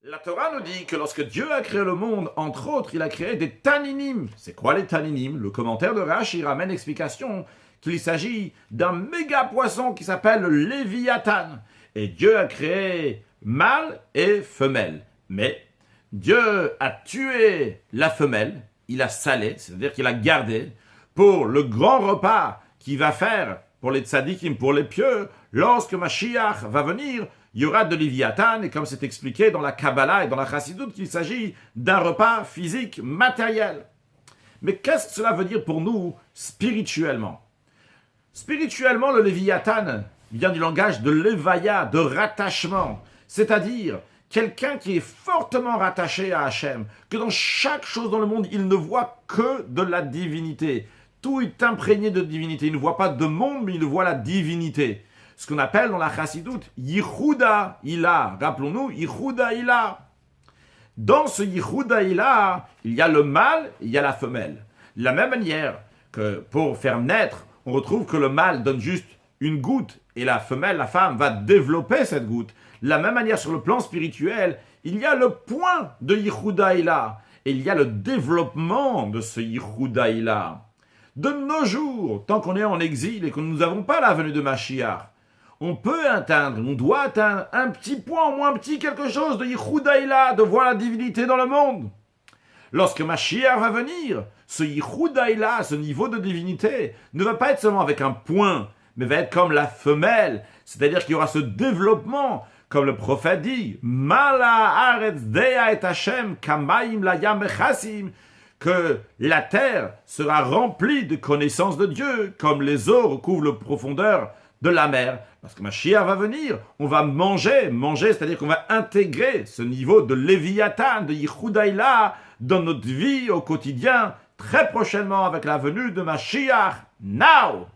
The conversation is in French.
La Torah nous dit que lorsque Dieu a créé le monde, entre autres, il a créé des taninim. C'est quoi les taninim? Le commentaire de Rashi ramène l'explication qu'il s'agit d'un méga poisson qui s'appelle le Léviathan. Et Dieu a créé mâle et femelle. Mais Dieu a tué la femelle, il a salé, c'est-à-dire qu'il a gardé pour le grand repas qu'il va faire pour les tzadikim, pour les pieux, lorsque Mashiach va venir, il y aura de Léviathan, et comme c'est expliqué dans la Kabbalah et dans la Chassidoute, qu'il s'agit d'un repas physique, matériel. Mais qu'est-ce que cela veut dire pour nous spirituellement? Spirituellement, le Léviathan vient du langage de l'évaya, de rattachement, c'est-à-dire quelqu'un qui est fortement rattaché à Hachem, que dans chaque chose dans le monde, il ne voit que de la divinité. Tout est imprégné de divinité. Il ne voit pas de monde, mais il voit la divinité. Ce qu'on appelle dans la Chassidoute, Yichuda Ilah. Rappelons-nous, Yichuda Ilah. Dans ce Yichuda Ilah, il y a le mâle, il y a la femelle. De la même manière que pour faire naître, on retrouve que le mâle donne juste une goutte et la femelle, la femme, va développer cette goutte. De la même manière, sur le plan spirituel, il y a le point de Yichuda Ilah et il y a le développement de ce Yichuda Ilah. De nos jours, tant qu'on est en exil et que nous n'avons pas la venue de Mashiach, on peut atteindre, on doit atteindre un petit point, au moins un petit quelque chose de Yichuda Ilah, de voir la divinité dans le monde. Lorsque Mashiach va venir, ce Yichuda Ilah, ce niveau de divinité, ne va pas être seulement avec un point, mais va être comme la femelle, c'est-à-dire qu'il y aura ce développement, comme le prophète dit, Mala Haaretz Dea et Hashem Kamaim Layam Bechasim, que la terre sera remplie de connaissances de Dieu, comme les eaux recouvrent la profondeur de la mer. Parce que Mashiach va venir, on va manger, c'est-à-dire qu'on va intégrer ce niveau de Léviathan, de Yichuda Ilah, dans notre vie au quotidien, très prochainement avec la venue de Mashiach. Now!